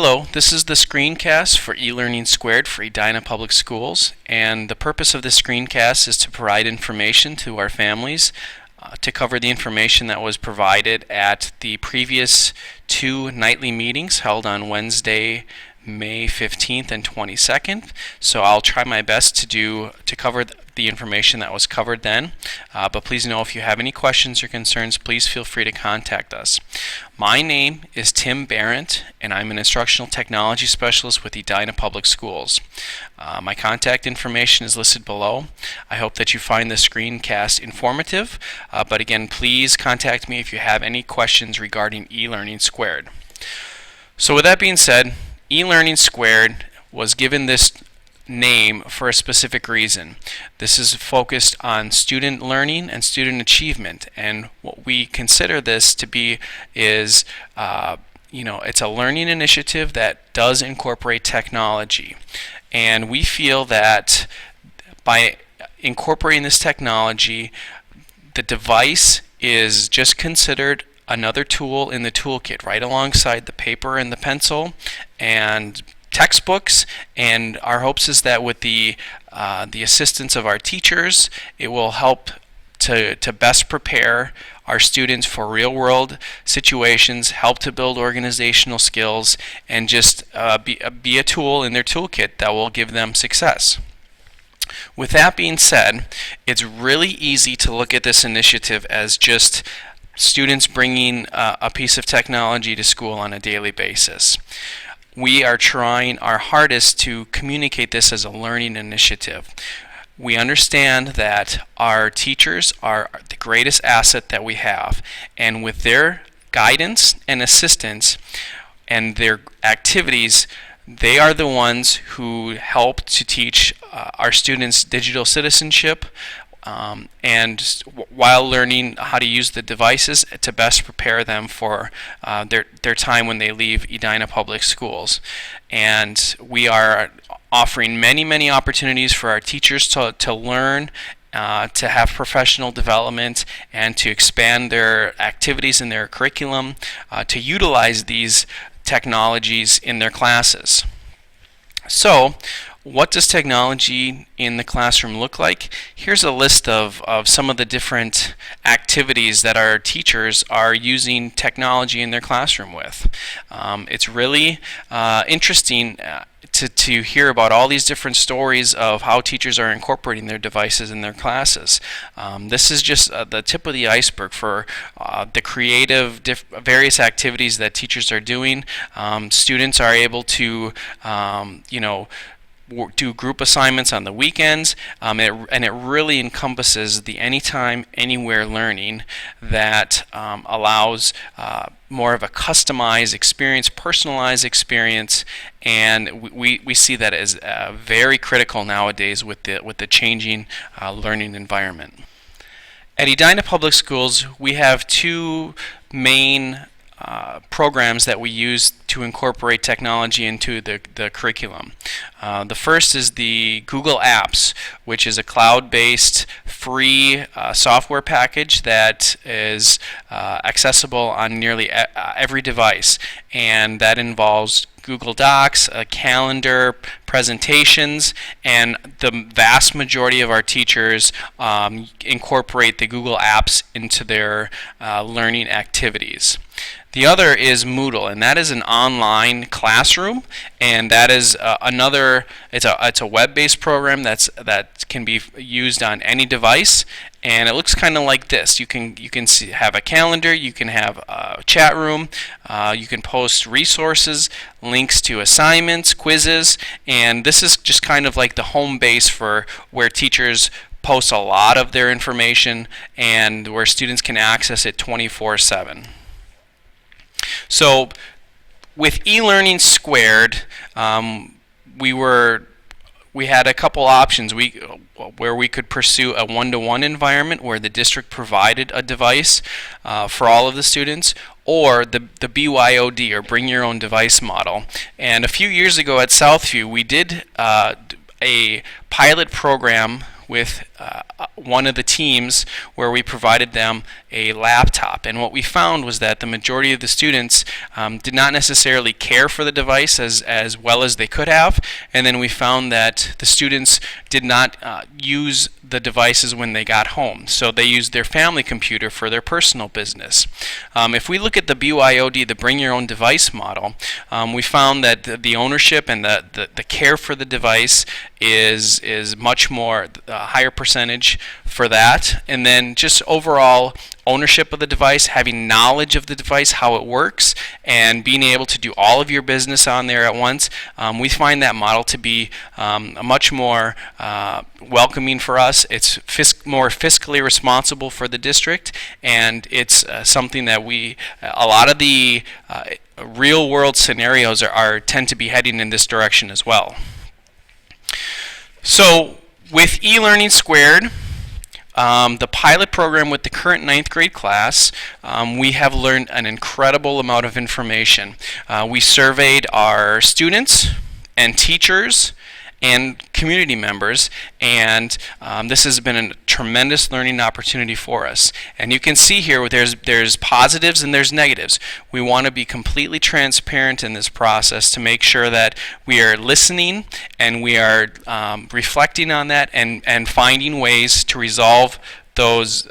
Hello, this is the screencast for eLearning2 for Edina Public Schools, and the purpose of this screencast is to provide information to our families to cover the information that was provided at the previous two nightly meetings held on Wednesday, May 15th and 22nd. So I'll try my best to cover the information that was covered then, but please know if you have any questions or concerns, please feel free to contact us. My name is Tim Barrett, and I'm an Instructional Technology Specialist with Edina Public Schools. My contact information is listed below. I hope that you find this screencast informative, but again, please contact me if you have any questions regarding eLearning2. So with that being said, eLearning2 was given this name for a specific reason. This is focused on student learning and student achievement, and what we consider this to be is it's a learning initiative that does incorporate technology, and we feel that by incorporating this technology, the device is just considered another tool in the toolkit right alongside the paper and the pencil and textbooks, and our hopes is that with the assistance of our teachers, it will help to best prepare our students for real-world situations, help to build organizational skills, and just be a tool in their toolkit that will give them success. With that being said, it's really easy to look at this initiative as just students bringing a piece of technology to school on a daily basis. We are trying our hardest to communicate this as a learning initiative. We understand that our teachers are the greatest asset that we have, and with their guidance and assistance and their activities, they are the ones who help to teach our students digital citizenship, and while learning how to use the devices to best prepare them for their time when they leave Edina Public Schools. And we are offering many opportunities for our teachers to learn, to have professional development, and to expand their activities in their curriculum, to utilize these technologies in their classes. So, what does technology in the classroom look like? Here's a list of some of the different activities that our teachers are using technology in their classroom with. It's really interesting to hear about all these different stories of how teachers are incorporating their devices in their classes. This is just the tip of the iceberg for the creative various activities that teachers are doing. Students are able to do group assignments on the weekends, and it really encompasses the anytime, anywhere learning that allows more of a customized experience, personalized experience, and we see that as very critical nowadays with the changing learning environment. At Edina Public Schools, we have two main programs that we use to incorporate technology into the curriculum. The first is the Google Apps, which is a cloud-based free software package that is accessible on nearly every device, and that involves Google Docs, a calendar, presentations, and the vast majority of our teachers incorporate the Google Apps into their learning activities. The other is Moodle, and that is an online classroom, and that is it's a web-based program that can be used on any device, and it looks kind of like this. You can have a calendar, you can have a chat room, you can post resources, links to assignments, quizzes, and this is just kind of like the home base for where teachers post a lot of their information and where students can access it 24/7. So with eLearning2, we had a couple options where we could pursue a one-to-one environment where the district provided a device for all of the students, or the BYOD, or bring your own device model. And a few years ago at Southview, we did a pilot program with one of the teams where we provided them a laptop. And what we found was that the majority of the students did not necessarily care for the device as well as they could have. And then we found that the students did not use the devices when they got home. So they used their family computer for their personal business. If we look at the BYOD, the Bring Your Own Device model, we found that the ownership and the care for the device is much more, a higher percentage for that. And then just overall ownership of the device, having knowledge of the device, how it works, and being able to do all of your business on there at once, we find that model to be much more welcoming for us. It's more fiscally responsible for the district, and it's something that a lot of the real world scenarios tend to be heading in this direction as well. So with eLearning Squared, the pilot program with the current 9th grade class, we have learned an incredible amount of information. We surveyed our students and teachers and community members, and this has been a tremendous learning opportunity for us. And you can see here there's positives and there's negatives. We want to be completely transparent in this process to make sure that we are listening and we are reflecting on that and finding ways to resolve those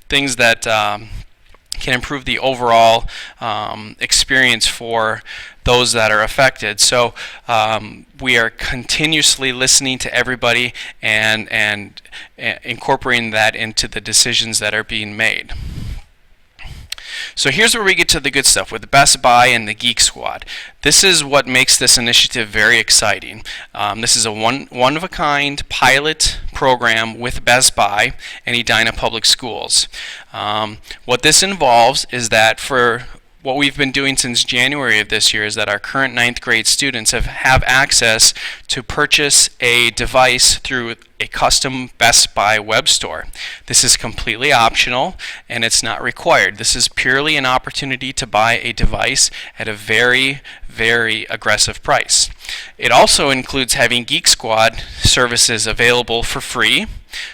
things that can improve the overall experience for those that are affected. So we are continuously listening to everybody and incorporating that into the decisions that are being made. So here's where we get to the good stuff with the Best Buy and the Geek Squad. This is what makes this initiative very exciting. This is a one-of-a-kind pilot program with Best Buy and Edina Public Schools. What this involves is that for what we've been doing since January of this year is that our current 9th grade students have access to purchase a device through a custom Best Buy web store. This is completely optional and it's not required. This is purely an opportunity to buy a device at a very, very aggressive price. It also includes having Geek Squad services available for free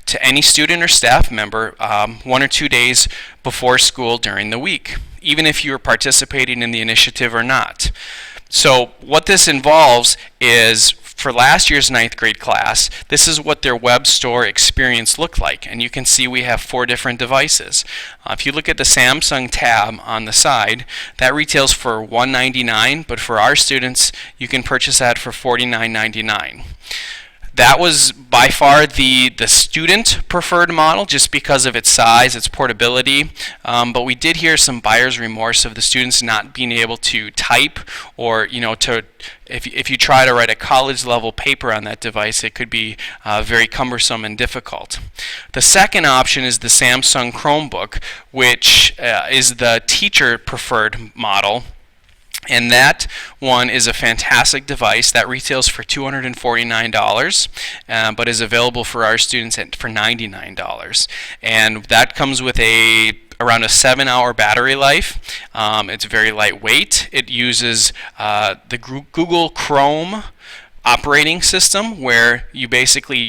to any student or staff member 1 or 2 days before school during the week, even if you are participating in the initiative or not. So what this involves is, for last year's 9th grade class, this is what their web store experience looked like. And you can see we have 4 different devices. If you look at the Samsung tab on the side, that retails for $199, but for our students, you can purchase that for $49.99. That was by far the student preferred model just because of its size, its portability, but we did hear some buyer's remorse of the students not being able to type, or if you try to write a college level paper on that device, it could be very cumbersome and difficult. The second option is the Samsung Chromebook, which is the teacher preferred model. And that one is a fantastic device that retails for $249, but is available for our students for $99. And that comes with around a 7-hour battery life. It's very lightweight. It uses the Google Chrome operating system, where you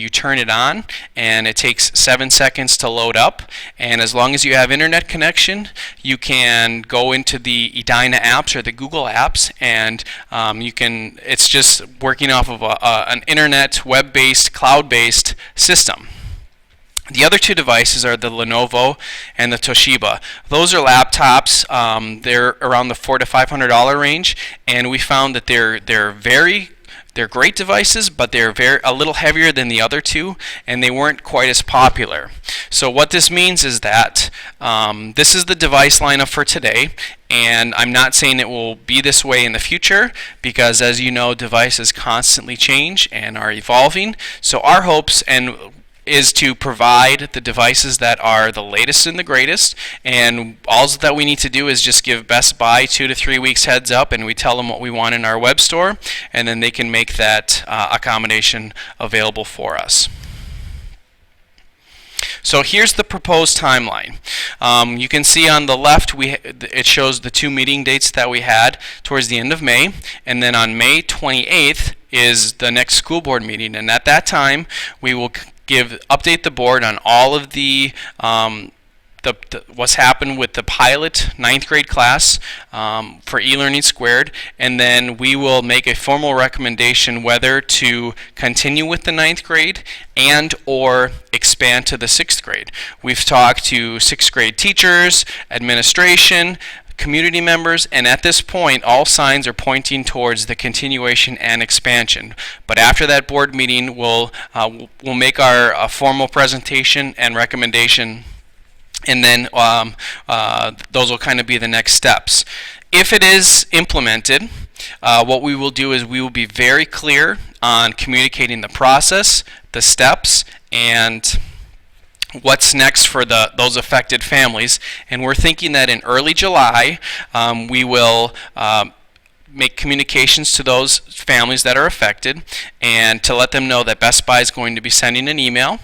turn it on and it takes 7 seconds to load up, and as long as you have internet connection, you can go into the Edina apps or the Google apps, and it's just working off of an internet web-based cloud-based system. The other 2 devices are the Lenovo and the Toshiba. Those are laptops. They're around the $400 to $500 range, and we found that they're great devices, but they're a little heavier than the other 2, and they weren't quite as popular. So what this means is that this is the device lineup for today, and I'm not saying it will be this way in the future, because as you know, devices constantly change and are evolving. So our hopes is to provide the devices that are the latest and the greatest, and all that we need to do is just give Best Buy 2 to 3 weeks heads up, and we tell them what we want in our web store, and then they can make that accommodation available for us. So here's the proposed timeline. You can see on the left it shows the 2 meeting dates that we had towards the end of May, and then on May 28th is the next school board meeting, and at that time we will update the board on all of what's happened with the pilot 9th grade class for eLearning Squared, and then we will make a formal recommendation whether to continue with the 9th grade and or expand to the 6th grade. We've talked to 6th grade teachers, administration, community members, and at this point all signs are pointing towards the continuation and expansion. But after that board meeting, we'll make our formal presentation and recommendation, and then those will kind of be the next steps. If it is implemented, what we will do is we will be very clear on communicating the process, the steps, and what's next for those affected families. And we're thinking that in early July we will make communications to those families that are affected, and to let them know that Best Buy is going to be sending an email,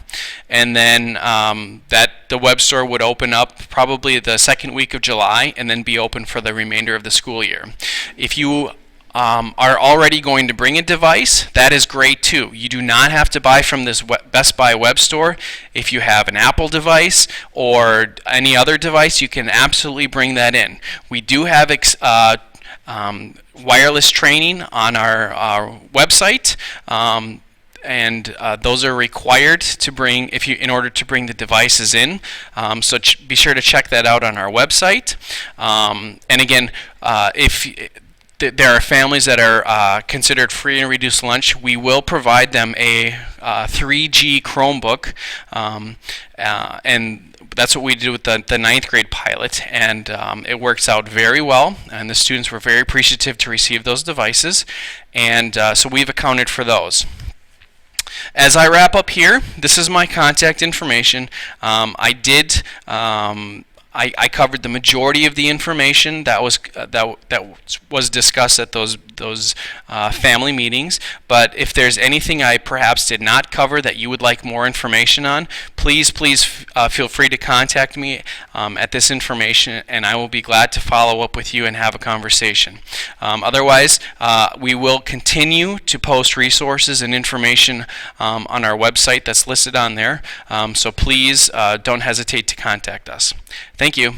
and then that the web store would open up probably the second week of July and then be open for the remainder of the school year. If you are already going to bring a device, that is great too. You do not have to buy from this Best Buy web store. If you have an Apple device or any other device, you can absolutely bring that in. We do have wireless training on our website, and those are required to bring in order to bring the devices in. So be sure to check that out on our website. And again, if there are families that are considered free and reduced lunch, we will provide them a 3G Chromebook, and that's what we did with the 9th grade pilot, and it works out very well, and the students were very appreciative to receive those devices, and so we've accounted for those. As I wrap up here, this is my contact information. I covered the majority of the information that was discussed at those family meetings. But if there's anything I perhaps did not cover that you would like more information on, please feel free to contact me at this information, and I will be glad to follow up with you and have a conversation. Otherwise, we will continue to post resources and information on our website that's listed on there. So please don't hesitate to contact us. Thank you.